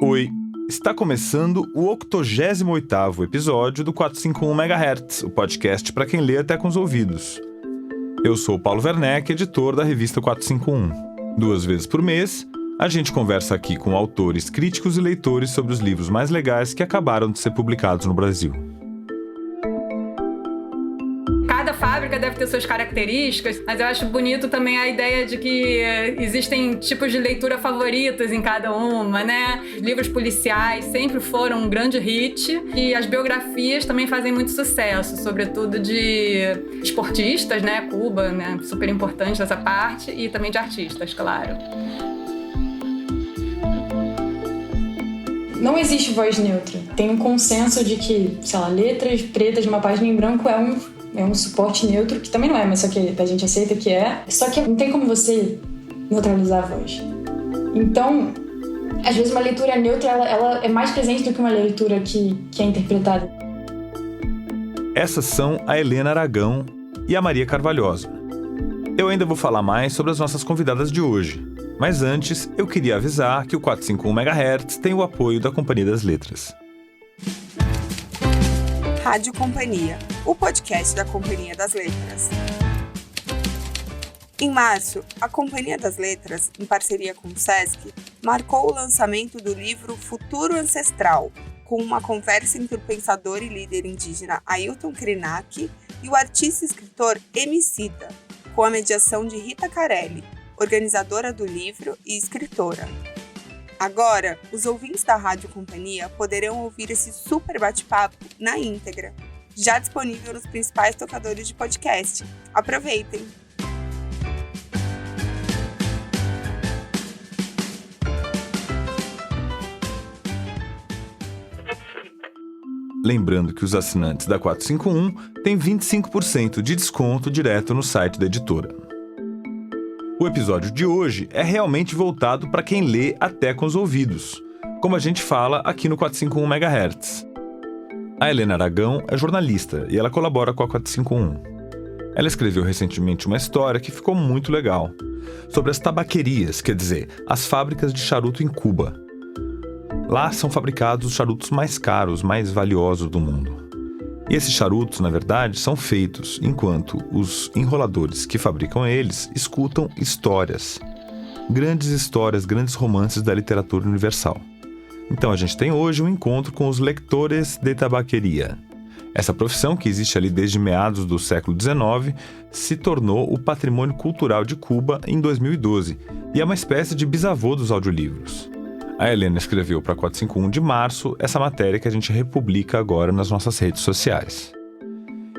Oi, está começando o 88º episódio do 451 MHz, o podcast para quem lê até com os ouvidos. Eu sou o Paulo Werneck, editor da revista 451. 2 vezes por mês, a gente conversa aqui com autores, críticos e leitores sobre os livros mais legais que acabaram de ser publicados no Brasil. Cada fábrica deve ter suas características, mas eu acho bonito também a ideia de que existem tipos de leitura favoritos em cada uma, né? Livros policiais sempre foram um grande hit e as biografias também fazem muito sucesso, sobretudo de esportistas, né? Cuba, né? Super importante essa parte, e também de artistas, claro. Não existe voz neutra. Tem um consenso de que, sei lá, letras pretas numa página em branco é um suporte neutro, que também não é, mas só que a gente aceita que é. Só que não tem como você neutralizar a voz. Então, às vezes uma leitura neutra, ela é mais presente do que uma leitura que é interpretada. Essas são a Helena Aragão e a Maria Carvalhosa. Eu ainda vou falar mais sobre as nossas convidadas de hoje. Mas antes, eu queria avisar que o 451 MHz tem o apoio da Companhia das Letras. Rádio Companhia, o podcast da Companhia das Letras. Em março, a Companhia das Letras, em parceria com o Sesc, marcou o lançamento do livro Futuro Ancestral, com uma conversa entre o pensador e líder indígena Ailton Krenak e o artista e escritor Emicida, com a mediação de Rita Carelli, organizadora do livro e escritora. Agora, os ouvintes da Rádio Companhia poderão ouvir esse super bate-papo na íntegra, já disponível nos principais tocadores de podcast. Aproveitem! Lembrando que os assinantes da 451 têm 25% de desconto direto no site da editora. O episódio de hoje é realmente voltado para quem lê até com os ouvidos, como a gente fala aqui no 451 MHz. A Helena Aragão é jornalista e ela colabora com a 451. Ela escreveu recentemente uma história que ficou muito legal, sobre as tabaquerias, quer dizer, as fábricas de charuto em Cuba. Lá são fabricados os charutos mais caros, mais valiosos do mundo. E esses charutos, na verdade, são feitos enquanto os enroladores que fabricam eles escutam histórias. Grandes romances da literatura universal. Então a gente tem hoje um encontro com os lectores de tabaqueria. Essa profissão, que existe ali desde meados do século XIX, se tornou o patrimônio cultural de Cuba em 2012 e é uma espécie de bisavô dos audiolivros. A Helena escreveu para 451 de março essa matéria que a gente republica agora nas nossas redes sociais.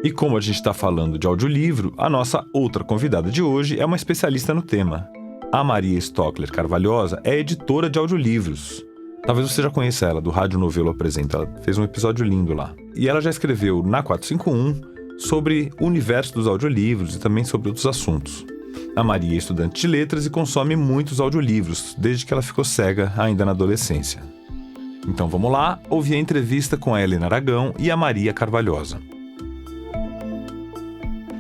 E como a gente está falando de audiolivro, a nossa outra convidada de hoje é uma especialista no tema. A Maria Stockler Carvalhosa é editora de audiolivros. Talvez você já conheça ela, do Rádio Novelo Apresenta, ela fez um episódio lindo lá. E ela já escreveu na 451 sobre o universo dos audiolivros e também sobre outros assuntos. A Maria é estudante de letras e consome muitos audiolivros, desde que ela ficou cega ainda na adolescência. Então vamos lá, ouvir a entrevista com a Helena Aragão e a Maria Carvalhosa.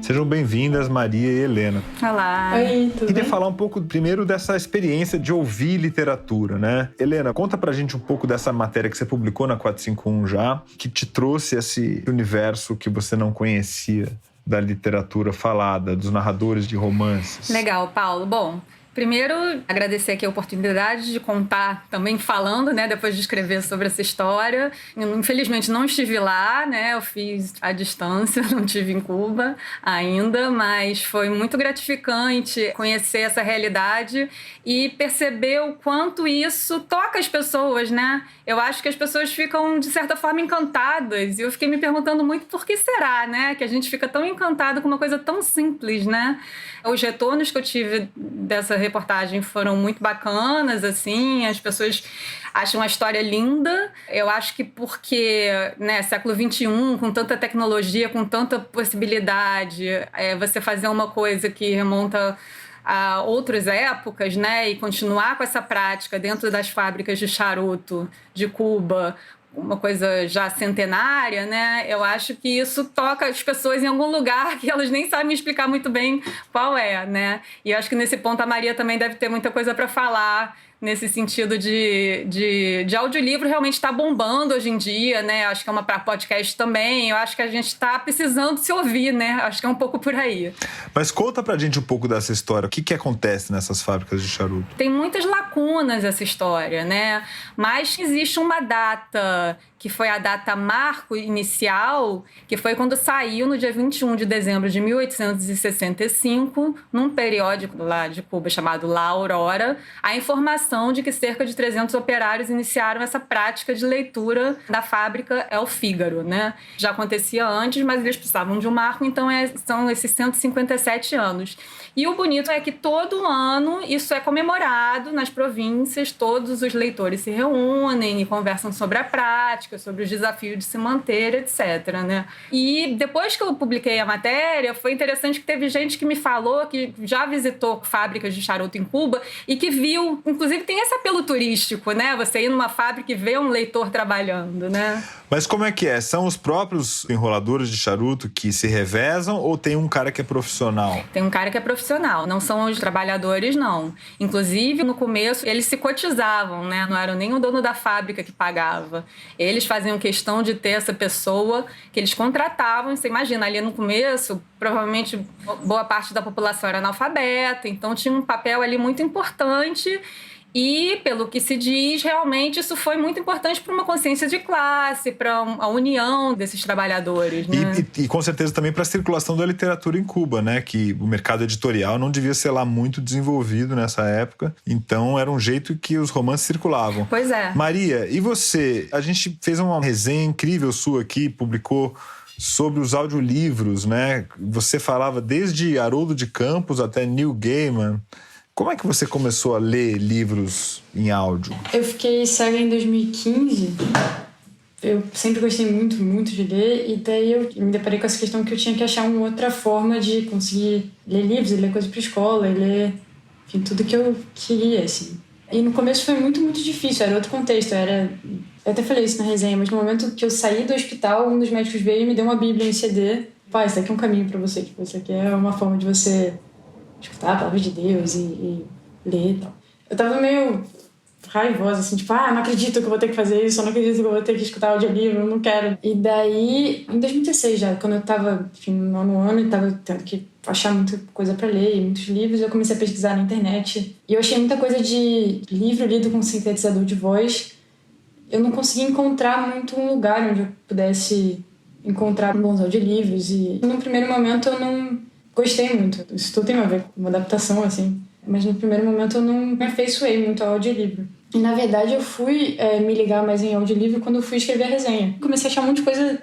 Sejam bem-vindas, Maria e Helena. Olá! Oi, tudo Queria bem? falar um pouco primeiro dessa experiência de ouvir literatura, né? Helena, conta pra gente um pouco dessa matéria que você publicou na 451 já, que te trouxe esse universo que você não conhecia da literatura falada, dos narradores de romances. Legal, Paulo. Bom, primeiro, agradecer aqui a oportunidade de contar também falando, né, depois de escrever sobre essa história. Eu, infelizmente, não estive lá, né, eu fiz à distância, não estive em Cuba ainda, mas foi muito gratificante conhecer essa realidade e perceber o quanto isso toca as pessoas, né? Eu acho que as pessoas ficam, de certa forma, encantadas, e eu fiquei me perguntando muito por que será, né, que a gente fica tão encantado com uma coisa tão simples, né? Os retornos que eu tive dessa reportagem foram muito bacanas, assim, as pessoas acham a história linda. Eu acho que porque, né, século XXI, com tanta tecnologia, com tanta possibilidade, você fazer uma coisa que remonta a outras épocas, né, e continuar com essa prática dentro das fábricas de charuto de Cuba, uma coisa já centenária, né? Eu acho que isso toca as pessoas em algum lugar que elas nem sabem explicar muito bem qual é, né? E eu acho que nesse ponto a Maria também deve ter muita coisa para falar, nesse sentido de audiolivro realmente está bombando hoje em dia, né? Acho que é uma para podcast também. Eu acho que a gente está precisando se ouvir, né? Acho que é um pouco por aí. Mas conta pra gente um pouco dessa história. O que acontece nessas fábricas de charuto? Tem muitas lacunas essa história, né? Mas existe uma data que foi a data marco inicial, que foi quando saiu no dia 21 de dezembro de 1865, num periódico lá de Cuba chamado La Aurora, a informação de que cerca de 300 operários iniciaram essa prática de leitura da fábrica El Fígaro, né? Já acontecia antes, mas eles precisavam de um marco, então são esses 157 anos. E o bonito é que todo ano isso é comemorado nas províncias, todos os leitores se reúnem e conversam sobre a prática, sobre os desafios de se manter, etc., né? E depois que eu publiquei a matéria, foi interessante que teve gente que me falou que já visitou fábricas de charuto em Cuba e que viu, inclusive tem esse apelo turístico, né? Você ir numa fábrica e ver um leitor trabalhando, né? Mas como é que é? São os próprios enroladores de charuto que se revezam ou tem um cara que é profissional? Tem um cara que é profissional, não são os trabalhadores, não. Inclusive, no começo, eles se cotizavam, né? Não era nem o dono da fábrica que pagava. Eles faziam questão de ter essa pessoa que eles contratavam. Você imagina, ali no começo, provavelmente boa parte da população era analfabeta, então tinha um papel ali muito importante. E, pelo que se diz, realmente isso foi muito importante para uma consciência de classe, para a união desses trabalhadores, né? E com certeza também para a circulação da literatura em Cuba, né? Que o mercado editorial não devia ser lá muito desenvolvido nessa época. Então, era um jeito que os romances circulavam. Pois é. Maria, e você? A gente fez uma resenha incrível sua aqui, publicou sobre os audiolivros, né? Você falava desde Haroldo de Campos até Neil Gaiman. Como é que você começou a ler livros em áudio? Eu fiquei cega em 2015. Eu sempre gostei muito, muito de ler. E daí eu me deparei com essa questão que eu tinha que achar uma outra forma de conseguir ler livros, ler coisas para escola, ler, enfim, tudo que eu queria, assim. E no começo foi muito, muito difícil. Era outro contexto. Eu até falei isso na resenha, mas no momento que eu saí do hospital, um dos médicos veio e me deu uma bíblia em CD. Pá, isso aqui é um caminho para você. Tipo, isso aqui é uma forma de você escutar a palavra de Deus e ler e tal. Eu tava meio raivosa, assim, tipo, não acredito que eu vou ter que fazer isso, eu não acredito que eu vou ter que escutar audiolivro, eu não quero. E daí, em 2016 já, quando eu tava, enfim, no nono ano e tava tendo que achar muita coisa pra ler, muitos livros, eu comecei a pesquisar na internet. E eu achei muita coisa de livro lido com sintetizador de voz. Eu não consegui encontrar muito um lugar onde eu pudesse encontrar bons audiolivros. E no primeiro momento eu não gostei muito. Isso tudo tem a ver com uma adaptação, assim. Mas no primeiro momento eu não me afeiçoei muito ao audiolivro. E na verdade eu fui me ligar mais em audiolivro quando eu fui escrever a resenha. Comecei a achar um monte de coisa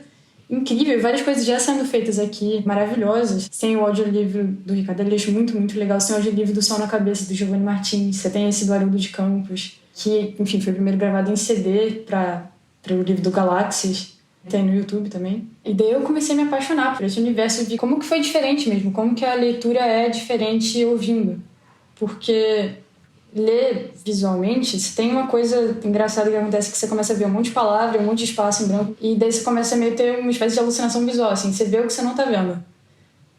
incrível, várias coisas já sendo feitas aqui, maravilhosas. Tem o audiolivro do Ricardo Aleixo, muito, muito legal. Tem o audiolivro do Sol na Cabeça, do Giovanni Martins. Você tem esse do Haroldo de Campos, que, enfim, foi primeiro gravado em CD para o livro do Galáxias. Tem no YouTube também. E daí eu comecei a me apaixonar por esse universo e vi como que foi diferente mesmo, como que a leitura é diferente ouvindo. Porque ler visualmente, se tem uma coisa engraçada que acontece, que você começa a ver um monte de palavra, um monte de espaço em branco, e daí você começa a meio ter uma espécie de alucinação visual, assim, você vê o que você não tá vendo.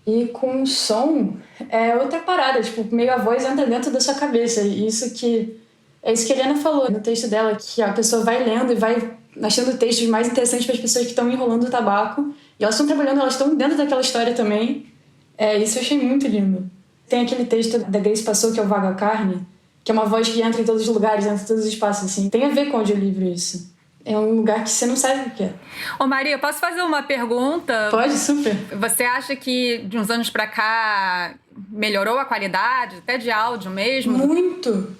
E com o som, é outra parada, tipo, meio a voz entra dentro da sua cabeça. E é isso que a Helena falou no texto dela, que a pessoa vai lendo e vai achando textos mais interessantes para as pessoas que estão enrolando o tabaco. E elas estão trabalhando, elas estão dentro daquela história também. Isso eu achei muito lindo. Tem aquele texto da Grace Passou, que é o Vaga Carne, que é uma voz que entra em todos os lugares, entra em todos os espaços, assim. Tem a ver com o audiolivro isso. É um lugar que você não sabe o que é. Ô Maria, posso fazer uma pergunta? Pode, super. Você acha que de uns anos pra cá melhorou a qualidade, até de áudio mesmo? Muito,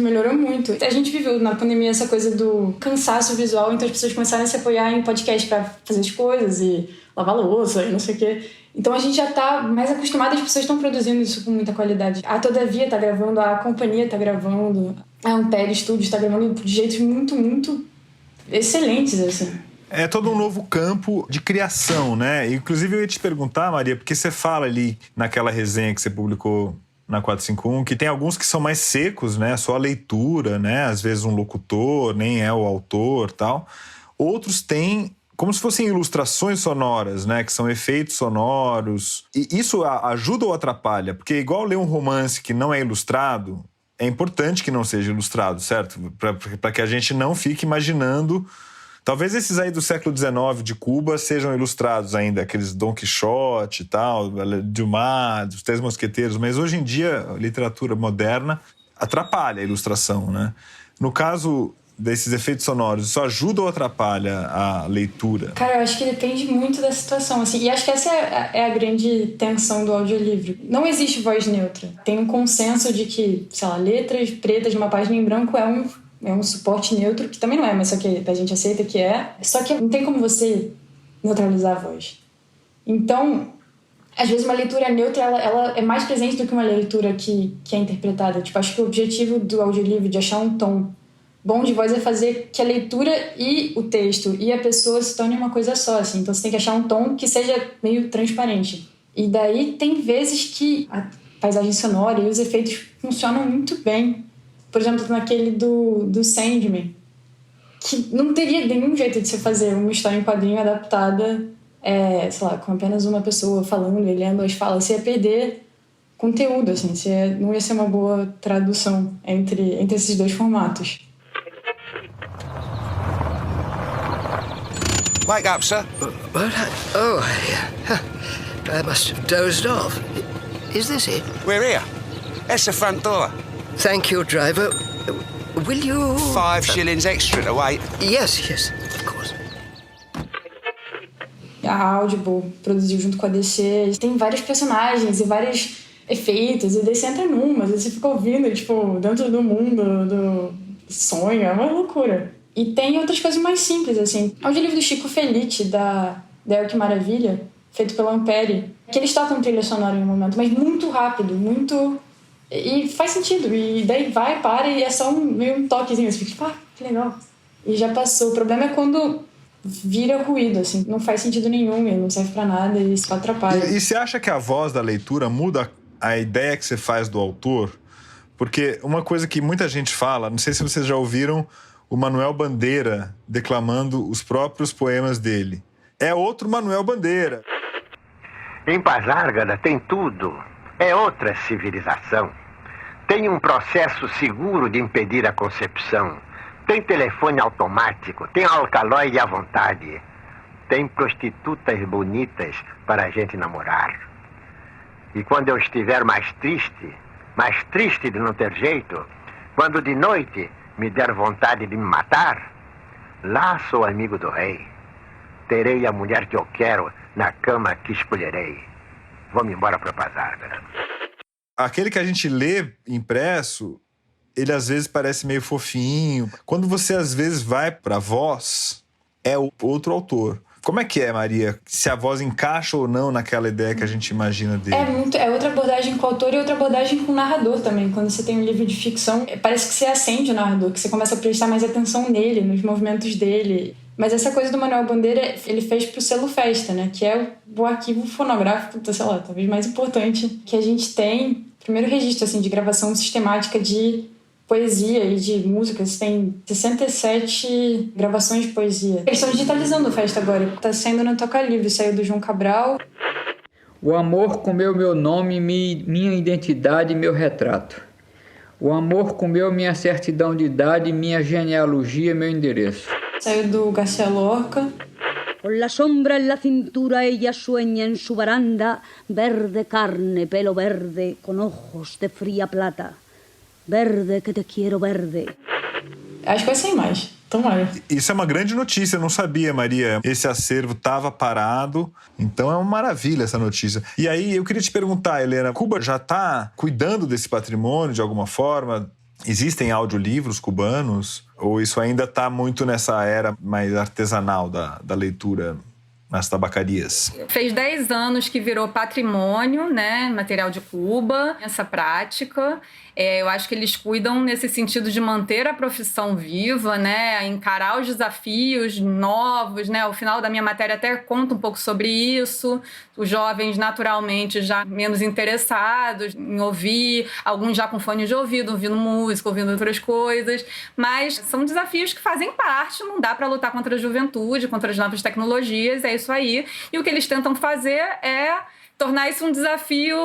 melhorou muito. A gente viveu na pandemia essa coisa do cansaço visual, então as pessoas começaram a se apoiar em podcast pra fazer as coisas e lavar louça e não sei o quê. Então a gente já tá mais acostumado, as pessoas estão produzindo isso com muita qualidade. A Todavia tá gravando, a Companhia tá gravando, a Ampere Studios tá gravando de jeitos muito, muito excelentes, assim. É todo um novo campo de criação, né? Inclusive eu ia te perguntar, Maria, porque você fala ali naquela resenha que você publicou na 451, que tem alguns que são mais secos, né? Só a leitura, né? Às vezes um locutor, nem é o autor, tal. Outros têm como se fossem ilustrações sonoras, né? Que são efeitos sonoros. E isso ajuda ou atrapalha? Porque igual ler um romance que não é ilustrado, é importante que não seja ilustrado, certo? Para que a gente não fique imaginando. Talvez esses aí do século XIX de Cuba sejam ilustrados ainda, aqueles Dom Quixote e tal, Dumas, os Três Mosqueteiros, mas hoje em dia a literatura moderna atrapalha a ilustração, né? No caso desses efeitos sonoros, isso ajuda ou atrapalha a leitura? Cara, eu acho que depende muito da situação, assim, e acho que essa é a grande tensão do audiolivro. Não existe voz neutra. Tem um consenso de que, sei lá, letras pretas numa página em branco é um suporte neutro, que também não é, mas só que a gente aceita que é. Só que não tem como você neutralizar a voz. Então, às vezes uma leitura neutra, ela é mais presente do que uma leitura que é interpretada. Tipo, acho que o objetivo do audiolivro de achar um tom bom de voz é fazer que a leitura e o texto e a pessoa se tornem uma coisa só, assim. Então você tem que achar um tom que seja meio transparente. E daí tem vezes que a paisagem sonora e os efeitos funcionam muito bem. Por exemplo, naquele do Sandman, que não teria nenhum jeito de você fazer uma história em quadrinho adaptada, sei lá, com apenas uma pessoa falando e lendo as falas. Você ia perder conteúdo, assim. Não ia ser uma boa tradução entre esses dois formatos. Wake up, sir. What? I must have dozed off. Is this it? We're here. That's the front door. Thank you, driver. Will you... 5 shillings extra to wait. Yes, of course. A Audible produziu junto com a DC. Tem vários personagens e vários efeitos. E daí você entra numas, e você fica ouvindo, tipo, dentro do mundo do sonho. É uma loucura. E tem outras coisas mais simples, assim. É o livro do Chico Felice, da El Que Maravilha, feito pela Ampere, que eles tocam trilha sonora em um momento, mas muito rápido, muito... E faz sentido. E daí vai, para, e é só meio um toquezinho. Você fica tipo, que legal. E já passou. O problema é quando vira ruído, assim. Não faz sentido nenhum, e não serve pra nada, e só atrapalha. E você acha que a voz da leitura muda a ideia que você faz do autor? Porque uma coisa que muita gente fala, não sei se vocês já ouviram o Manuel Bandeira declamando os próprios poemas dele. É outro Manuel Bandeira. Em Pazárgada tem tudo. É outra civilização. Tem um processo seguro de impedir a concepção. Tem telefone automático. Tem alcaloide à vontade. Tem prostitutas bonitas para a gente namorar. E quando eu estiver mais triste de não ter jeito, quando de noite me der vontade de me matar, lá sou amigo do rei. Terei a mulher que eu quero na cama que escolherei. Vamos embora para Pazárgada. Aquele que a gente lê impresso, ele às vezes parece meio fofinho. Quando você às vezes vai para a voz, é outro autor. Como é que é, Maria? Se a voz encaixa ou não naquela ideia que a gente imagina dele? É outra abordagem com o autor e outra abordagem com o narrador também. Quando você tem um livro de ficção, parece que você acende o narrador, que você começa a prestar mais atenção nele, nos movimentos dele. Mas essa coisa do Manuel Bandeira, ele fez pro selo Festa, né? Que é o arquivo fonográfico, sei lá, talvez mais importante que a gente tem. Primeiro registro, assim, de gravação sistemática de poesia e de músicas. Tem 67 gravações de poesia. Eles estão digitalizando o Festa agora. Tá saindo no Toca Livre, saiu do João Cabral. O amor comeu meu nome, minha identidade e meu retrato. O amor comeu minha certidão de idade, minha genealogia e meu endereço. Saiu do Garcia Lorca. Con la sombra en la cintura ella sueña en su baranda, verde carne, pelo verde, con ojos de fría plata. Verde que te quiero verde. Acho que vai sair mais. Tomara. Isso é uma grande notícia, eu não sabia, Maria. Esse acervo estava parado, então é uma maravilha essa notícia. E aí eu queria te perguntar, Helena, Cuba já está cuidando desse patrimônio de alguma forma? Existem audiolivros cubanos? Ou isso ainda está muito nessa era mais artesanal da leitura? nas tabacarias. Fez 10 anos que virou patrimônio, né, material de Cuba, essa prática. Eu acho que eles cuidam nesse sentido de manter a profissão viva, né, encarar os desafios novos, né. O final da minha matéria até conta um pouco sobre isso. Os jovens, naturalmente, já menos interessados em ouvir, alguns já com fone de ouvido, ouvindo música, ouvindo outras coisas. Mas são desafios que fazem parte, não dá para lutar contra a juventude, contra as novas tecnologias, é isso aí. E o que eles tentam fazer é tornar isso um desafio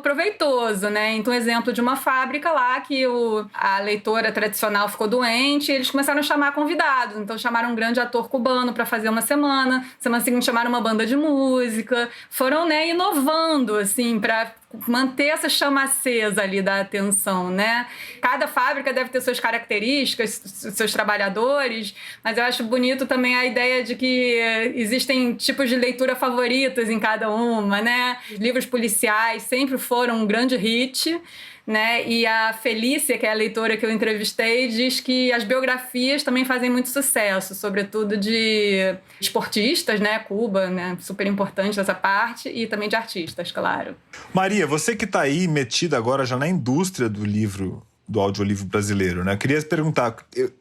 proveitoso, né? Então, exemplo de uma fábrica lá que a leitora tradicional ficou doente e eles começaram a chamar convidados. Então, chamaram um grande ator cubano para fazer uma semana seguinte chamaram uma banda de música. Foram, né, inovando, assim, para manter essa chama acesa ali da atenção, né? Cada fábrica deve ter suas características, seus trabalhadores, mas eu acho bonito também a ideia de que existem tipos de leitura favoritos em cada uma, né? Os livros policiais sempre foram um grande hit, né? E a Felícia, que é a leitora que eu entrevistei, diz que as biografias também fazem muito sucesso, sobretudo de esportistas, né? Cuba, né? Super importante essa parte, e também de artistas, claro. Maria, você que está aí metida agora já na indústria do livro, do audiolivro brasileiro, né? Eu queria perguntar,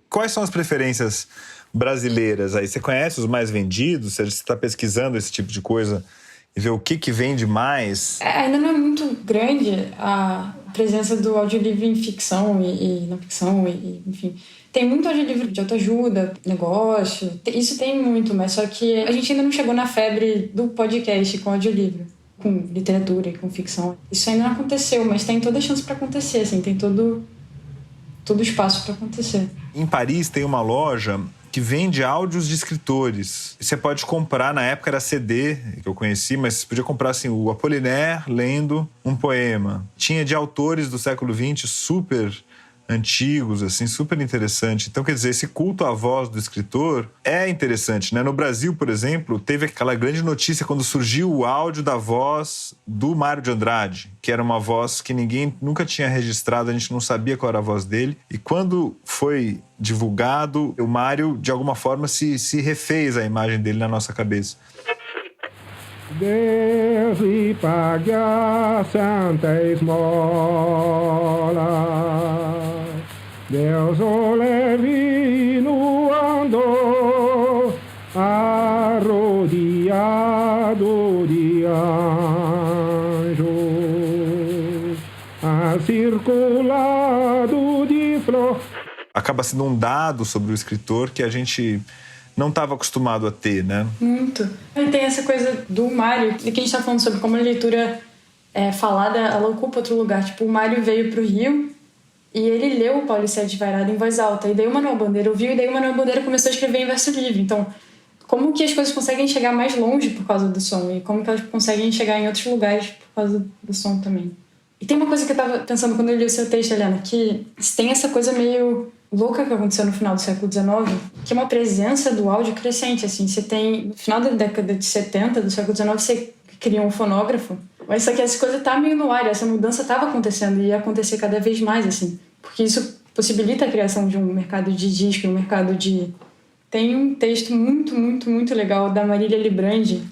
quais são as preferências brasileiras aí? Você conhece os mais vendidos? Você está pesquisando esse tipo de coisa e ver o que vende mais? Ainda não é muito grande a presença do audiolivro em ficção e não ficção, enfim. Tem muito audiolivro de autoajuda, negócio, isso tem muito, mas só que a gente ainda não chegou na febre do podcast com audiolivro, com literatura e com ficção. Isso ainda não aconteceu, mas tem toda a chance para acontecer, assim, tem todo espaço para acontecer. Em Paris tem uma loja que vende áudios de escritores. Você pode comprar, na época era CD, que eu conheci, mas você podia comprar assim, o Apollinaire lendo um poema. Tinha de autores do século XX super antigos, assim, super interessante. Então, quer dizer, esse culto à voz do escritor é interessante, né? No Brasil, por exemplo, teve aquela grande notícia quando surgiu o áudio da voz do Mário de Andrade, que era uma voz que ninguém nunca tinha registrado, a gente não sabia qual era a voz dele. E quando foi divulgado, o Mário, de alguma forma, se refez a imagem dele na nossa cabeça. Deus lhe pague a santa esmola, Deus o leve no andor, arrodeado de anjos, acirculado de flor. Acaba sendo um dado sobre o escritor que a gente não estava acostumado a ter, né? Muito. E tem essa coisa do Mário, que a gente está falando sobre como a leitura falada, ela ocupa outro lugar. Tipo, o Mário veio pro Rio e ele leu o Paulicéia de Vairada em voz alta. E daí o Manuel Bandeira ouviu, e daí o Manuel Bandeira começou a escrever em verso livre. Então, como que as coisas conseguem chegar mais longe por causa do som? E como que elas conseguem chegar em outros lugares por causa do som também? E tem uma coisa que eu estava pensando quando eu li o seu texto, Helena, que tem essa coisa meio louca que aconteceu no final do século XIX, que é uma presença do áudio crescente, assim. Você tem, no final da década de 70 do século XIX, você cria um fonógrafo, mas só que essa coisa tá meio no ar, essa mudança estava acontecendo e ia acontecer cada vez mais, assim, porque isso possibilita a criação de um mercado de disco, um mercado de... Tem um texto muito, muito, muito legal da Marília Librandi,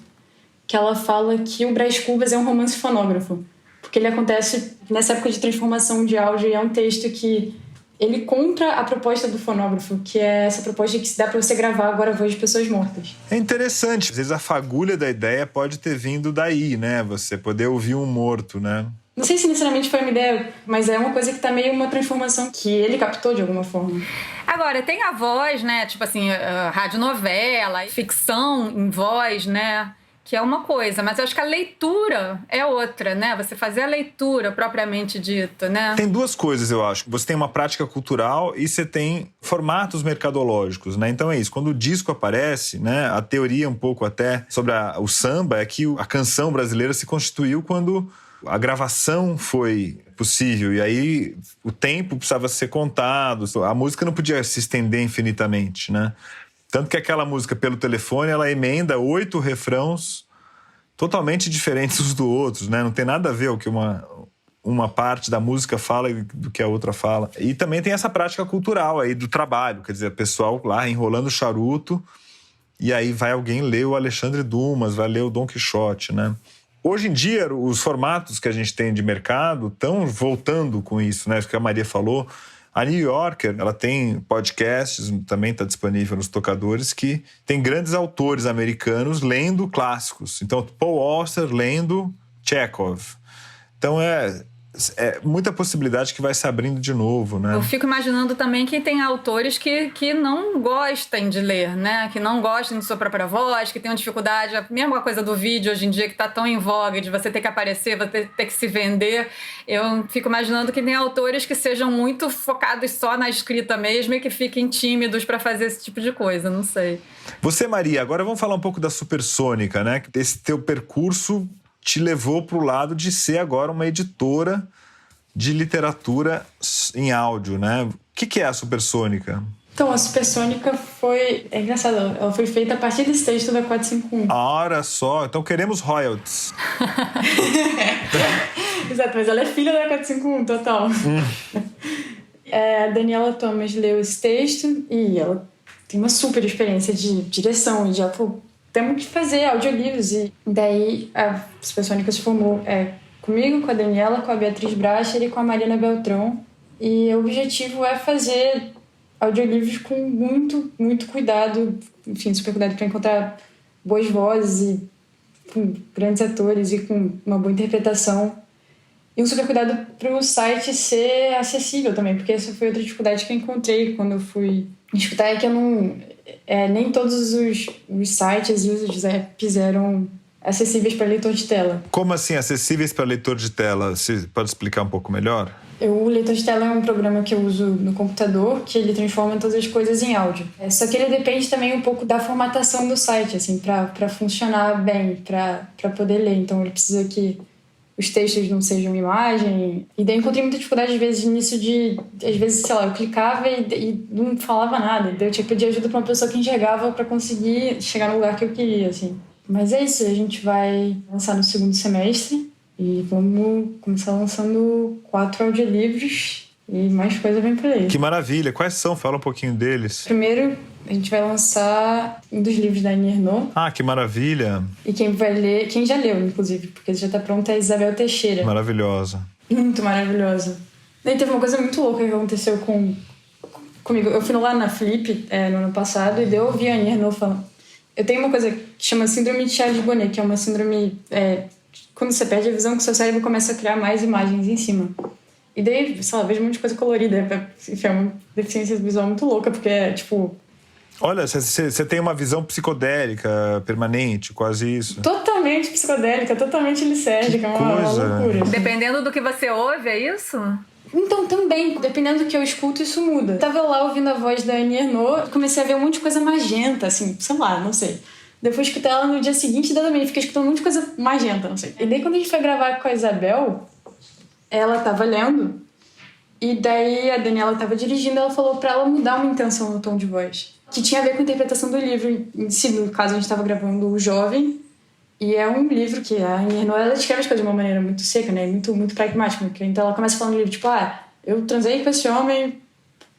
que ela fala que o Brás Cubas é um romance fonógrafo, porque ele acontece nessa época de transformação de áudio, e é um texto que ele contra a proposta do fonógrafo, que é essa proposta que se dá para você gravar agora a voz de pessoas mortas. É interessante, às vezes a fagulha da ideia pode ter vindo daí, né? Você poder ouvir um morto, né? Não sei se necessariamente foi uma ideia, mas é uma coisa que tá meio uma transformação que ele captou de alguma forma. Agora, tem a voz, né? Tipo assim, radionovela, ficção em voz, né? Que é uma coisa, mas eu acho que a leitura é outra, né? Você fazer a leitura propriamente dita, né? Tem duas coisas, eu acho. Você tem uma prática cultural e você tem formatos mercadológicos, né? Então é isso. Quando o disco aparece, né? A teoria um pouco até sobre o samba é que a canção brasileira se constituiu quando a gravação foi possível. E aí o tempo precisava ser contado. A música não podia se estender infinitamente, né? Tanto que aquela música pelo telefone, ela emenda 8 refrãos totalmente diferentes uns do outros, né? Não tem nada a ver o que uma parte da música fala do que a outra fala. E também tem essa prática cultural aí do trabalho, quer dizer, o pessoal lá enrolando charuto e aí vai alguém ler o Alexandre Dumas, vai ler o Dom Quixote, né? Hoje em dia, os formatos que a gente tem de mercado estão voltando com isso, né? Isso que a Maria falou. A New Yorker, ela tem podcasts, também está disponível nos tocadores, que tem grandes autores americanos lendo clássicos. Então, Paul Auster lendo Chekhov. Então, é muita possibilidade que vai se abrindo de novo, né? Eu fico imaginando também que tem autores que não gostem de ler, né? Que não gostem de sua própria voz, que tenham dificuldade. A mesma coisa do vídeo hoje em dia, que está tão em voga, de você ter que aparecer, você ter que se vender. Eu fico imaginando que tem autores que sejam muito focados só na escrita mesmo e que fiquem tímidos para fazer esse tipo de coisa, não sei. Você, Maria, agora vamos falar um pouco da Supersônica, né? Esse teu percurso te levou para o lado de ser agora uma editora de literatura em áudio, né? O que é a Supersônica? Então, a Supersônica foi... É engraçado, ela foi feita a partir desse texto da 451. Olha só, então queremos royalties. Exato, mas ela é filha da 451, total. A Daniela Thomas leu esse texto e ela tem uma super experiência de direção e já falou, temos que fazer audiolivros. E daí a Supersônica se formou comigo, com a Daniela, com a Beatriz Bracher e com a Mariana Beltrão. E o objetivo é fazer audiolivros com muito, muito cuidado, enfim, super cuidado para encontrar boas vozes e com grandes atores e com uma boa interpretação. E um super cuidado para o site ser acessível também, porque essa foi outra dificuldade que eu encontrei quando eu fui escutar, é que eu não... nem todos os sites e os apps eram acessíveis para leitor de tela. Como assim, acessíveis para leitor de tela? Você pode explicar um pouco melhor? O leitor de tela é um programa que eu uso no computador, que ele transforma todas as coisas em áudio. Só que ele depende também um pouco da formatação do site, assim, para funcionar bem, para poder ler. Então ele precisa que os textos não sejam imagem. E daí eu encontrei muita dificuldade, às vezes, nisso às vezes, sei lá, eu clicava e não falava nada. Daí eu tinha que pedir ajuda para uma pessoa que enxergava para conseguir chegar no lugar que eu queria, assim. Mas é isso, a gente vai lançar no segundo semestre e vamos começar lançando 4 audiolivros e mais coisa vem por aí. Que maravilha! Quais são? Fala um pouquinho deles. Primeiro, a gente vai lançar um dos livros da Annie Ernaux. Ah, que maravilha! E quem vai ler, quem já leu, inclusive, porque já está pronta, é a Isabel Teixeira. Maravilhosa. Muito maravilhosa. Daí teve uma coisa muito louca que aconteceu comigo. Eu fui lá na Flip no ano passado e daí eu ouvi a Annie Ernaux falando. Eu tenho uma coisa que chama síndrome de Charles-Bonnet, que é uma síndrome... quando você perde a visão, que seu cérebro começa a criar mais imagens em cima. E daí, sei lá, vejo um monte de coisa colorida. Enfim, é uma deficiência visual muito louca, porque é tipo... Olha, você tem uma visão psicodélica permanente, quase isso. Totalmente psicodélica, totalmente licérgica, uma loucura. Assim. Dependendo do que você ouve, é isso? Então, também, dependendo do que eu escuto, isso muda. Eu tava lá ouvindo a voz da Annie Ernaux, comecei a ver um monte de coisa magenta, assim, sei lá, não sei. Depois escutei ela no dia seguinte, também fiquei escutando um monte de coisa magenta, não sei. E daí, quando a gente foi gravar com a Isabel, ela tava lendo, e daí a Daniela tava dirigindo, ela falou pra ela mudar uma intenção no tom de voz, que tinha a ver com a interpretação do livro em si. No caso, a gente tava gravando O Jovem, e é um livro que a Annie Ernaux, ela escreve as coisas de uma maneira muito seca, né? Muito, muito pragmática. Então ela começa falando no livro, tipo, eu transei com esse homem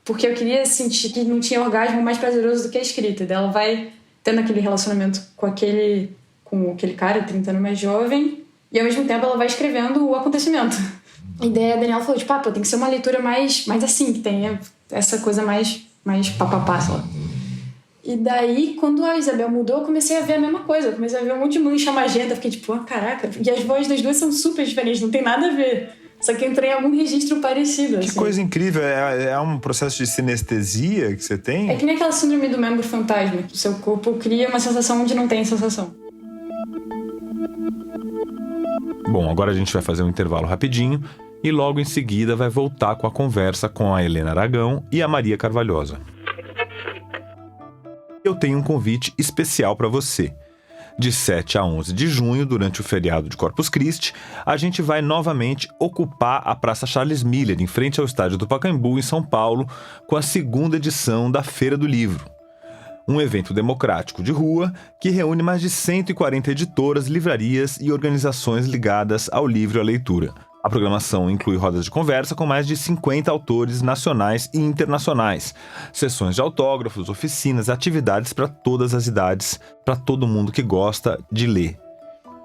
porque eu queria sentir que não tinha orgasmo mais prazeroso do que a escrita. Daí ela vai tendo aquele relacionamento com aquele cara, 30 anos mais jovem, e ao mesmo tempo ela vai escrevendo o acontecimento. E daí a Daniela falou, tipo, tem que ser uma leitura mais assim, que tenha essa coisa mais papapá, sei lá. E daí, quando a Isabel mudou, eu comecei a ver a mesma coisa. Eu comecei a ver um monte de mancha magenta. Fiquei tipo, caraca. E as vozes das duas são super diferentes, não tem nada a ver. Só que eu entrei em algum registro parecido. Que coisa incrível. É um processo de sinestesia que você tem? É que nem aquela síndrome do membro fantasma. O seu corpo cria uma sensação onde não tem sensação. Bom, agora a gente vai fazer um intervalo rapidinho e logo em seguida vai voltar com a conversa com a Helena Aragão e a Maria Carvalhosa. Eu tenho um convite especial para você. De 7 a 11 de junho, durante o feriado de Corpus Christi, a gente vai novamente ocupar a Praça Charles Miller, em frente ao estádio do Pacaembu, em São Paulo, com a segunda edição da Feira do Livro. Um evento democrático de rua que reúne mais de 140 editoras, livrarias e organizações ligadas ao livro e à leitura. A A programação inclui rodas de conversa com mais de 50 autores nacionais e internacionais, sessões de autógrafos, oficinas, atividades para todas as idades, para todo mundo que gosta de ler.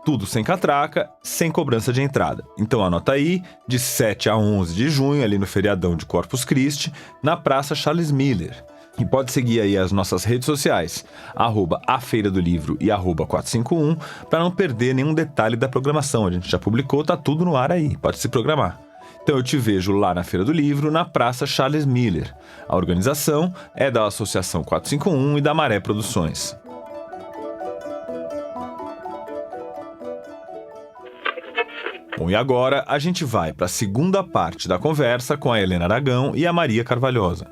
Tudo sem catraca, sem cobrança de entrada. Então anota aí, de 7 a 11 de junho, ali no feriadão de Corpus Christi, na Praça Charles Miller. E pode seguir aí as nossas redes sociais, @afeiradolivro e @451, para não perder nenhum detalhe da programação. A gente já publicou, tá tudo no ar aí, pode se programar. Então eu te vejo lá na Feira do Livro, na Praça Charles Miller. A organização é da Associação 451 e da Maré Produções. Bom, e agora a gente vai para a segunda parte da conversa com a Helena Aragão e a Maria Carvalhosa.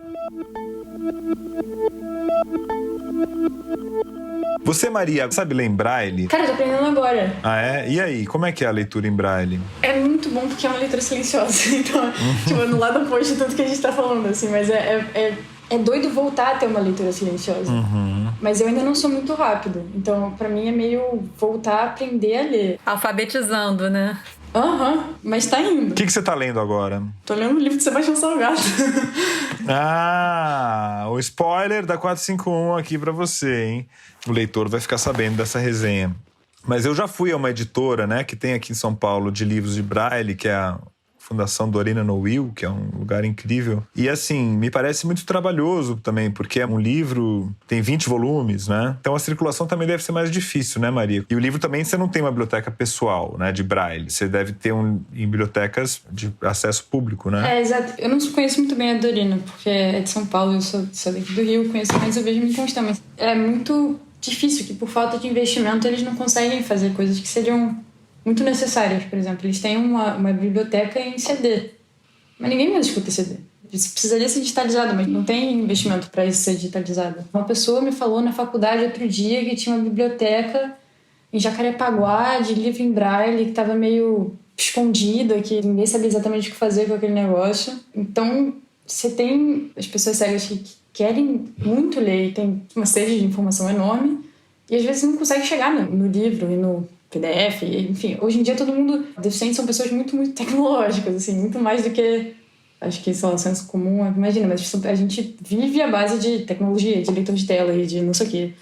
Você, Maria, sabe ler em braille? Cara, eu tô aprendendo agora. Ah, é? E aí, como é que é a leitura em braille? É muito bom porque é uma leitura silenciosa. Então, tipo, no lado oposto de tudo que a gente tá falando, assim. Mas é doido voltar a ter uma leitura silenciosa. Mas eu ainda não sou muito rápido. Então, pra mim, é meio voltar a aprender a ler. Alfabetizando, né? Mas tá indo. O que você tá lendo agora? Tô lendo o livro de Sebastião Salgado. O spoiler da 451 aqui pra você, hein? O leitor vai ficar sabendo dessa resenha. Mas eu já fui a uma editora, né, que tem aqui em São Paulo de livros de braille, que é a Fundação Dorina Noil, que é um lugar incrível. E assim, me parece muito trabalhoso também, porque é um livro, tem 20 volumes, né? Então a circulação também deve ser mais difícil, né, Maria? E o livro também você não tem uma biblioteca pessoal, né, de braille. Você deve ter em bibliotecas de acesso público, né? Exato. Eu não conheço muito bem a Dorina, porque é de São Paulo, eu sou daqui do Rio, conheço, mas eu vejo me constar. Mas é muito difícil que por falta de investimento eles não conseguem fazer coisas que seriam muito necessárias. Por exemplo, eles têm uma biblioteca em CD, mas ninguém mais escuta CD. Isso precisaria ser digitalizado, mas não tem investimento para isso ser digitalizado. Uma pessoa me falou na faculdade outro dia que tinha uma biblioteca em Jacarepaguá de livro em braille que estava meio escondida, que ninguém sabia exatamente o que fazer com aquele negócio. Então, você tem as pessoas cegas que querem muito ler e tem uma sede de informação enorme e às vezes não consegue chegar no livro e no PDF, enfim. Hoje em dia todo mundo... Deficientes são pessoas muito, muito tecnológicas, assim, muito mais do que... Acho que, sei lá, o senso comum, imagina, mas a gente vive à base de tecnologia, de leitor de tela e de não sei o quê.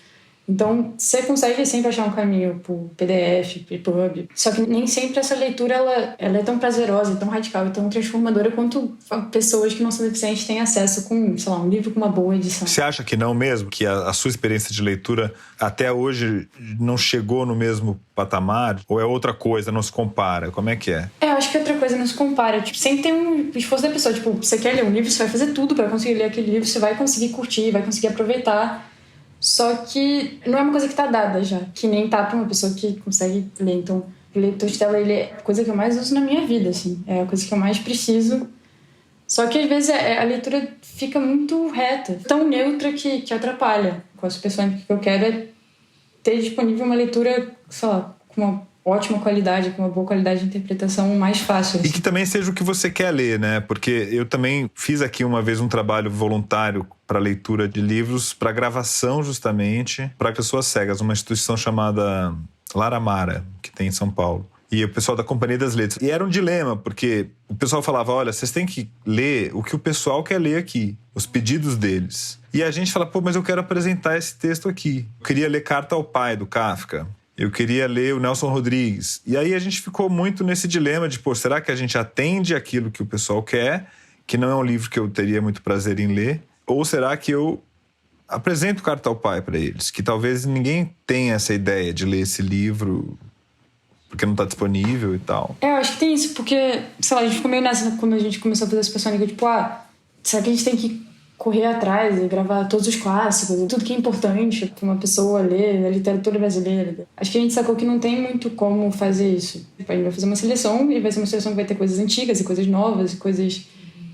Então, você consegue sempre achar um caminho pro PDF, pro EPUB. Só que nem sempre essa leitura ela é tão prazerosa, tão radical e tão transformadora quanto pessoas que não são deficientes têm acesso com, sei lá, um livro com uma boa edição. Você acha que não mesmo? Que a sua experiência de leitura até hoje não chegou no mesmo patamar? Ou é outra coisa, não se compara? Como é que é? Eu acho que outra coisa não se compara. Tipo, sempre tem um esforço da pessoa. Tipo, você quer ler um livro, você vai fazer tudo para conseguir ler aquele livro, você vai conseguir curtir, vai conseguir aproveitar. Só que não é uma coisa que tá dada já, que nem tá pra uma pessoa que consegue ler. Então, o leitor de tela, ele é a coisa que eu mais uso na minha vida, assim. É a coisa que eu mais preciso. Só que, às vezes, a leitura fica muito reta, tão neutra que atrapalha. Com as pessoas que eu quero é ter disponível uma leitura, sei lá, com uma ótima qualidade, com uma boa qualidade de interpretação mais fácil. E que também seja o que você quer ler, né? Porque eu também fiz aqui uma vez um trabalho voluntário para leitura de livros, para gravação justamente, para pessoas cegas, uma instituição chamada Laramara, que tem em São Paulo. E o pessoal da Companhia das Letras. E era um dilema, porque o pessoal falava, olha, vocês têm que ler o que o pessoal quer ler aqui, os pedidos deles. E a gente fala, pô, mas eu quero apresentar esse texto aqui. Eu queria ler Carta ao Pai, do Kafka. Eu queria ler o Nelson Rodrigues. E aí a gente ficou muito nesse dilema de, pô, será que a gente atende aquilo que o pessoal quer, que não é um livro que eu teria muito prazer em ler? Ou será que eu apresento Carta ao Pai para eles? Que talvez ninguém tenha essa ideia de ler esse livro porque não está disponível e tal. Eu acho que tem isso, porque, sei lá, a gente ficou meio nessa quando a gente começou a fazer esse personagem, tipo, será que a gente tem que correr atrás e gravar todos os clássicos, tudo que é importante para uma pessoa ler, a literatura brasileira? Acho que a gente sacou que não tem muito como fazer isso. A gente vai fazer uma seleção e vai ser uma seleção que vai ter coisas antigas e coisas novas e coisas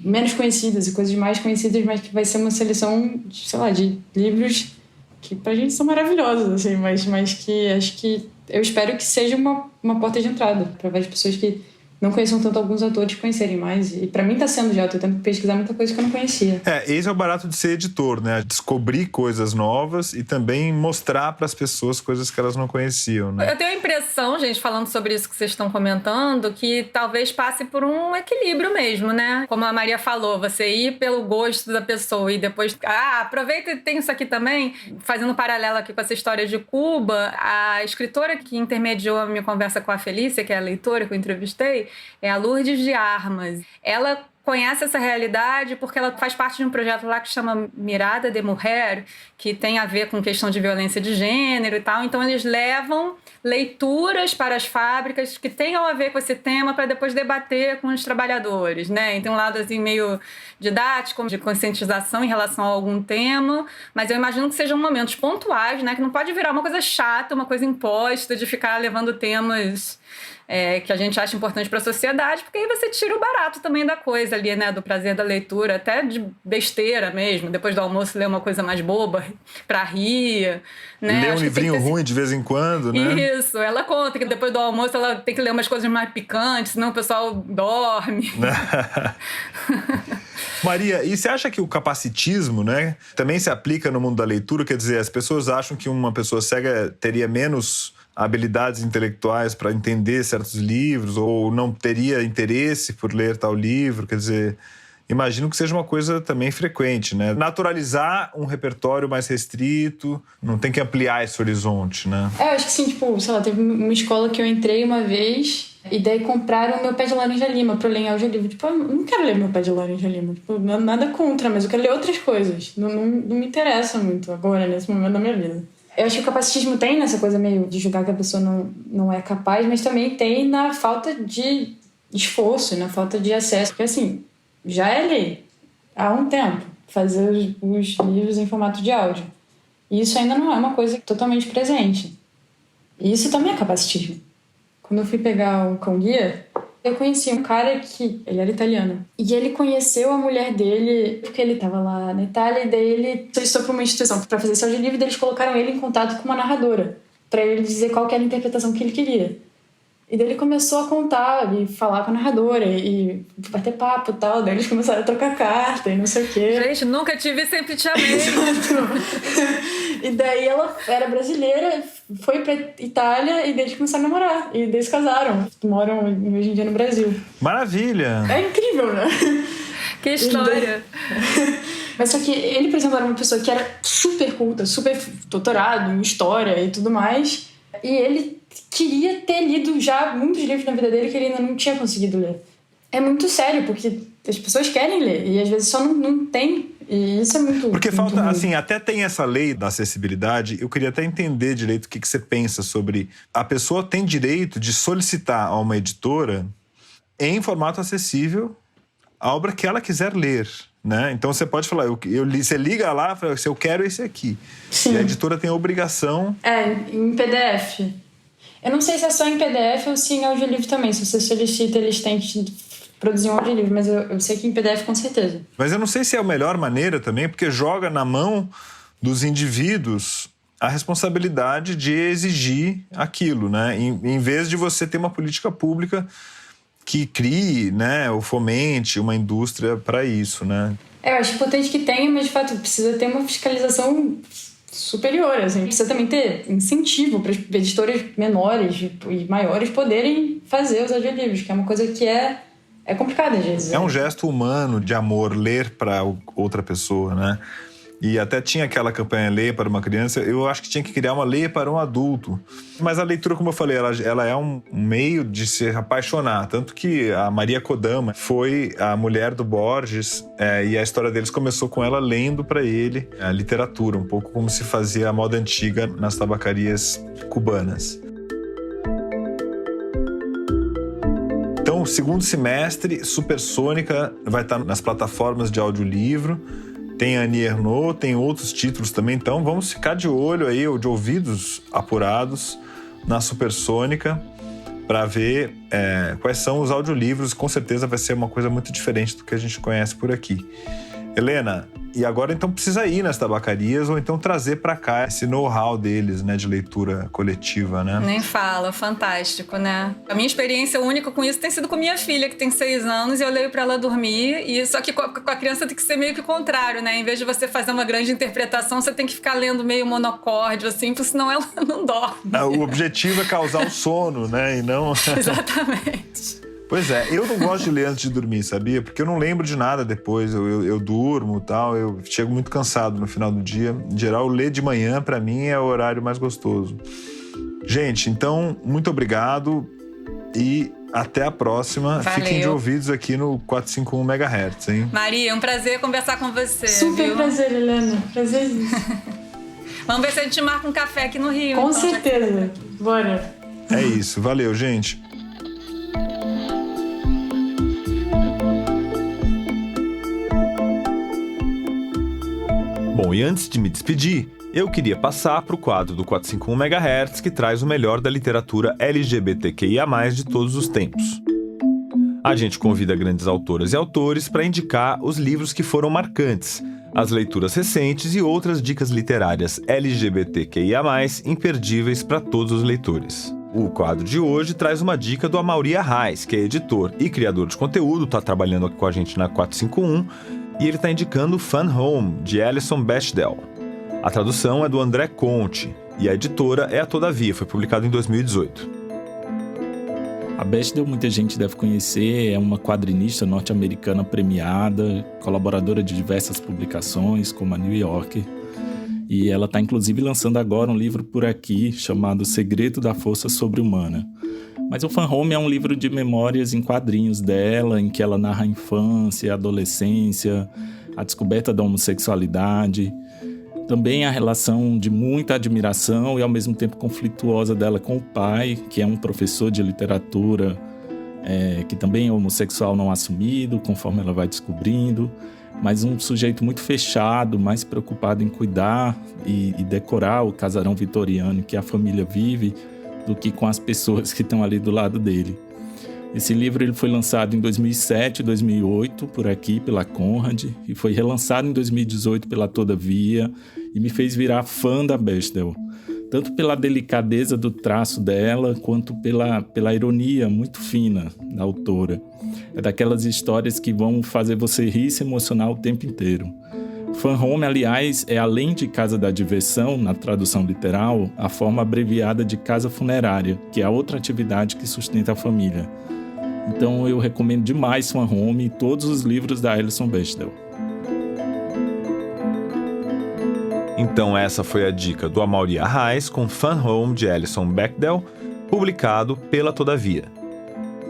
menos conhecidas e coisas mais conhecidas, mas que vai ser uma seleção, sei lá, de livros que pra gente são maravilhosos, assim, mas que acho que eu espero que seja uma porta de entrada para várias pessoas que não conheçam tanto alguns autores conhecerem mais. E pra mim tá sendo já, eu tô tendo que pesquisar muita coisa que eu não conhecia. Esse é o barato de ser editor, né? Descobrir coisas novas e também mostrar pras pessoas coisas que elas não conheciam, né? Eu tenho a impressão, gente, falando sobre isso que vocês estão comentando, que talvez passe por um equilíbrio mesmo, né? Como a Maria falou, você ir pelo gosto da pessoa e depois... aproveita e tem isso aqui também. Fazendo um paralelo aqui com essa história de Cuba, a escritora que intermediou a minha conversa com a Felícia, que é a leitora que eu entrevistei, é a Lourdes de Armas. Ela conhece essa realidade porque ela faz parte de um projeto lá que chama Mirada de Mulher, que tem a ver com questão de violência de gênero e tal. Então, eles levam leituras para as fábricas que tenham a ver com esse tema para depois debater com os trabalhadores, né? E tem um lado assim meio didático, de conscientização em relação a algum tema, mas eu imagino que sejam momentos pontuais, né? Que não pode virar uma coisa chata, uma coisa imposta de ficar levando temas... que a gente acha importante para a sociedade, porque aí você tira o barato também da coisa ali, né? Do prazer da leitura, até de besteira mesmo. Depois do almoço, ler uma coisa mais boba para rir, né? Ler um livrinho ruim de vez em quando, né? Isso, ela conta que depois do almoço ela tem que ler umas coisas mais picantes, senão o pessoal dorme. Maria, e você acha que o capacitismo, né, também se aplica no mundo da leitura? Quer dizer, as pessoas acham que uma pessoa cega teria menos habilidades intelectuais para entender certos livros ou não teria interesse por ler tal livro? Quer dizer, imagino que seja uma coisa também frequente, né? Naturalizar um repertório mais restrito, não tem que ampliar esse horizonte, né? Eu acho que sim, tipo, sei lá, teve uma escola que eu entrei uma vez e daí compraram Meu Pé de Laranja Lima pra eu ler em audiolivro. Tipo, eu não quero ler Meu Pé de Laranja Lima, tipo, nada contra, mas eu quero ler outras coisas. Não me interessa muito agora, nesse momento da minha vida. Eu acho que o capacitismo tem nessa coisa meio de julgar que a pessoa não é capaz, mas também tem na falta de esforço, na falta de acesso. Porque, assim, já é lei há um tempo fazer os livros em formato de áudio. E isso ainda não é uma coisa totalmente presente. E isso também é capacitismo. Quando eu fui pegar o Cão Guia, eu conheci um cara que... ele era italiano. E ele conheceu a mulher dele porque ele estava lá na Itália e daí ele solicitou para uma instituição para fazer esse audiolivro e eles colocaram ele em contato com uma narradora para ele dizer qual que era a interpretação que ele queria. E daí ele começou a contar e falar com a narradora e bater papo e tal. Daí eles começaram a trocar carta e não sei o quê. Gente, nunca tive, sempre te amei. E daí ela era brasileira, foi pra Itália e daí eles começaram a namorar. E daí eles casaram. Moram hoje em dia no Brasil. Maravilha! É incrível, né? Que história! Mas só que ele, por exemplo, era uma pessoa que era super culta, super doutorado em história e tudo mais. E ele queria ter lido já muitos livros na vida dele que ele ainda não tinha conseguido ler. É muito sério, porque as pessoas querem ler e às vezes só não tem. E isso é muito... Porque muito falta, ruim. assim, até tem essa lei da acessibilidade. Eu queria até entender direito o que você pensa sobre... A pessoa tem direito de solicitar a uma editora em formato acessível a obra que ela quiser ler, né? Então você pode falar, você liga lá e fala, eu quero esse aqui. Sim. E a editora tem a obrigação... em PDF. Eu não sei se é só em PDF ou se em audiolivro também. Se você solicita, eles têm que produzir um audiolivro. Mas eu sei que em PDF com certeza. Mas eu não sei se é a melhor maneira também, porque joga na mão dos indivíduos a responsabilidade de exigir aquilo, né? Em vez de você ter uma política pública que crie, né, ou fomente uma indústria para isso, né? Eu acho importante que tenha, mas de fato precisa ter uma fiscalização superior, assim. Precisa também ter incentivo para as editoras menores e maiores poderem fazer os audiolivros, que é uma coisa que é complicada às vezes. É um gesto humano de amor ler para outra pessoa, né? E até tinha aquela campanha Leia para uma Criança, eu acho que tinha que criar uma Leia para um Adulto. Mas a leitura, como eu falei, ela é um meio de se apaixonar. Tanto que a Maria Kodama foi a mulher do Borges e a história deles começou com ela lendo para ele a literatura, um pouco como se fazia a moda antiga nas tabacarias cubanas. Então, segundo semestre, Supersônica vai estar nas plataformas de audiolivro. Tem a Annie Ernaux, tem outros títulos também. Então, vamos ficar de olho aí, ou de ouvidos apurados, na Supersônica, para ver quais são os audiolivros. Com certeza vai ser uma coisa muito diferente do que a gente conhece por aqui. Helena, E agora, então, precisa ir nas tabacarias ou então trazer para cá esse know-how deles, né, de leitura coletiva, né? Nem fala, fantástico, né? A minha experiência única com isso tem sido com minha filha, que tem 6 anos, e eu leio para ela dormir. E só que com a criança tem que ser meio que o contrário, né? Em vez de você fazer uma grande interpretação, você tem que ficar lendo meio monocórdio, assim, porque senão ela não dorme. O objetivo é causar o sono, né? E não... Exatamente. Pois é, eu não gosto de ler antes de dormir, sabia? Porque eu não lembro de nada depois, eu durmo e tal, eu chego muito cansado no final do dia. Em geral, ler de manhã, pra mim, é o horário mais gostoso. Gente, então, muito obrigado e até a próxima. Valeu. Fiquem de ouvidos aqui no 451 MHz, hein? Maria, é um prazer conversar com você. Super viu? prazer, Helena. Prazer. Vamos ver se a gente marca um café aqui no Rio. Com então, certeza. Bora. É isso, valeu, gente. Bom, e antes de me despedir, eu queria passar para o quadro do 451 MHz que traz o melhor da literatura LGBTQIA+, de todos os tempos. A gente convida grandes autoras e autores para indicar os livros que foram marcantes, as leituras recentes e outras dicas literárias LGBTQIA+, imperdíveis para todos os leitores. O quadro de hoje traz uma dica do Amaury Arraes, que é editor e criador de conteúdo, está trabalhando aqui com a gente na 451, e ele está indicando Fun Home, de Alison Bechdel. A tradução é do André Conte, e a editora é a Todavia, foi publicado em 2018. A Bechdel muita gente deve conhecer, é uma quadrinista norte-americana premiada, colaboradora de diversas publicações, como a New Yorker. E ela está inclusive lançando agora um livro por aqui, chamado O Segredo da Força Sobre-Humana. Mas o Fun Home é um livro de memórias em quadrinhos dela, em que ela narra a infância, a adolescência, a descoberta da homossexualidade, também a relação de muita admiração e ao mesmo tempo conflituosa dela com o pai, que é um professor de literatura, que também é homossexual não assumido, conforme ela vai descobrindo, mas um sujeito muito fechado, mais preocupado em cuidar e decorar o casarão vitoriano que a família vive, do que com as pessoas que estão ali do lado dele. Esse livro ele foi lançado em 2007 e 2008, por aqui, pela Conrad, e foi relançado em 2018 pela Todavia, e me fez virar fã da Bechdel, tanto pela delicadeza do traço dela, quanto pela ironia muito fina da autora. É daquelas histórias que vão fazer você rir e se emocionar o tempo inteiro. Fun Home, aliás, é além de casa da diversão, na tradução literal, a forma abreviada de casa funerária, que é a outra atividade que sustenta a família. Então eu recomendo demais Fun Home e todos os livros da Alison Bechdel. Então essa foi a dica do Amaury Arraes com Fun Home de Alison Bechdel, publicado pela Todavia.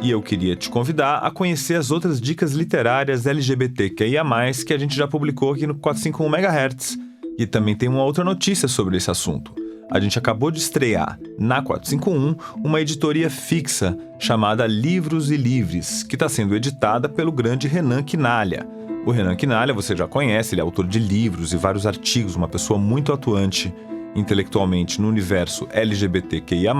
E eu queria te convidar a conhecer as outras dicas literárias LGBTQIA+, que a gente já publicou aqui no 451 MHz. E também tem uma outra notícia sobre esse assunto. A gente acabou de estrear, na 451, uma editoria fixa chamada Livros e Livres, que está sendo editada pelo grande Renan Quinalha. O Renan Quinalha você já conhece, ele é autor de livros e vários artigos, uma pessoa muito atuante intelectualmente no universo LGBTQIA+,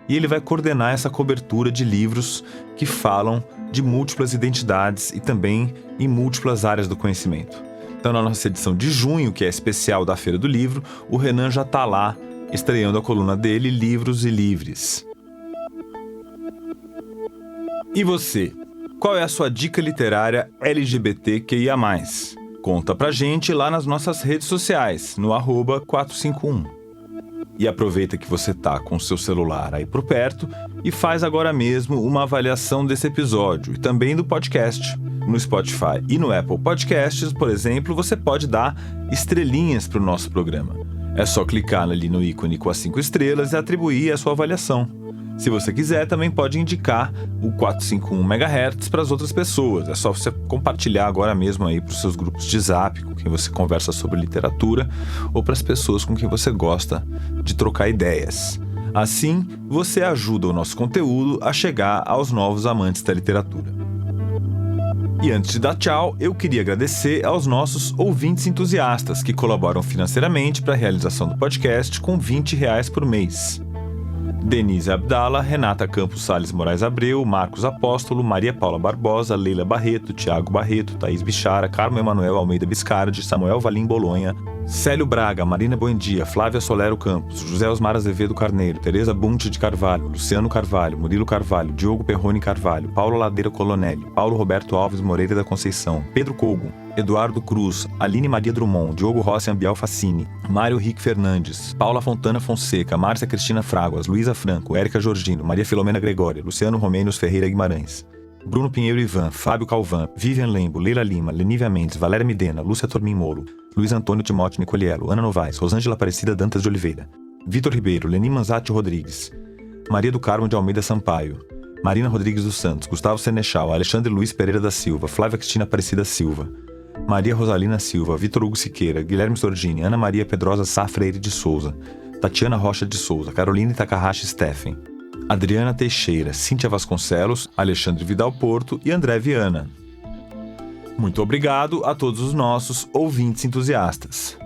e ele vai coordenar essa cobertura de livros que falam de múltiplas identidades e também em múltiplas áreas do conhecimento. Então, na nossa edição de junho, que é especial da Feira do Livro, o Renan já está lá, estreando a coluna dele, Livros e Livres. E você? Qual é a sua dica literária LGBTQIA+. Conta pra gente lá nas nossas redes sociais, no @451. E aproveita que você tá com o seu celular aí por perto e faz agora mesmo uma avaliação desse episódio e também do podcast. No Spotify e no Apple Podcasts, por exemplo, você pode dar estrelinhas para o nosso programa. É só clicar ali no ícone com as 5 estrelas e atribuir a sua avaliação. Se você quiser, também pode indicar o 451 MHz para as outras pessoas. É só você compartilhar agora mesmo aí para os seus grupos de Zap, com quem você conversa sobre literatura, ou para as pessoas com quem você gosta de trocar ideias. Assim, você ajuda o nosso conteúdo a chegar aos novos amantes da literatura. E antes de dar tchau, eu queria agradecer aos nossos ouvintes entusiastas que colaboram financeiramente para a realização do podcast com R$20 por mês. Denise Abdala, Renata Campos Salles Moraes Abreu, Marcos Apóstolo, Maria Paula Barbosa, Leila Barreto, Tiago Barreto, Thaís Bichara, Carmo Emanuel Almeida Biscardi, Samuel Valim Bolonha, Célio Braga, Marina Buendia, Flávia Solero Campos, José Osmar Azevedo Carneiro, Tereza Bunte de Carvalho, Luciano Carvalho, Murilo Carvalho, Diogo Perrone Carvalho, Paulo Ladeira Colonelli, Paulo Roberto Alves Moreira da Conceição, Pedro Cogo, Eduardo Cruz, Aline Maria Drummond, Diogo Rossi Ambiel Facini, Mário Rick Fernandes, Paula Fontana Fonseca, Márcia Cristina Fraguas, Luísa Franco, Érica Jorgino, Maria Filomena Gregória, Luciano Romênios Ferreira Guimarães, Bruno Pinheiro Ivan, Fábio Calvan, Vivian Lembo, Leila Lima, Lenívia Mendes, Valéria Midena, Lúcia Tormin Molo, Luiz Antônio Timóteo Nicoliello, Ana Novaes, Rosângela Aparecida Dantas de Oliveira, Vitor Ribeiro, Leni Manzatti Rodrigues, Maria do Carmo de Almeida Sampaio, Marina Rodrigues dos Santos, Gustavo Senechal, Alexandre Luiz Pereira da Silva, Flávia Cristina Aparecida Silva, Maria Rosalina Silva, Vitor Hugo Siqueira, Guilherme Sorgini, Ana Maria Pedrosa Sá Freire de Souza, Tatiana Rocha de Souza, Caroline Takahashi Steffen, Adriana Teixeira, Cíntia Vasconcelos, Alexandre Vidal Porto e André Viana. Muito obrigado a todos os nossos ouvintes entusiastas.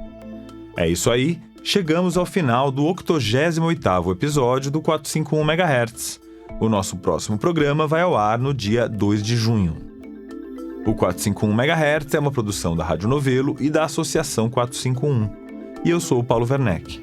É isso aí, chegamos ao final do 88º episódio do 451 MHz. O nosso próximo programa vai ao ar no dia 2 de junho. O 451 MHz é uma produção da Rádio Novelo e da Associação 451. E eu sou o Paulo Werneck.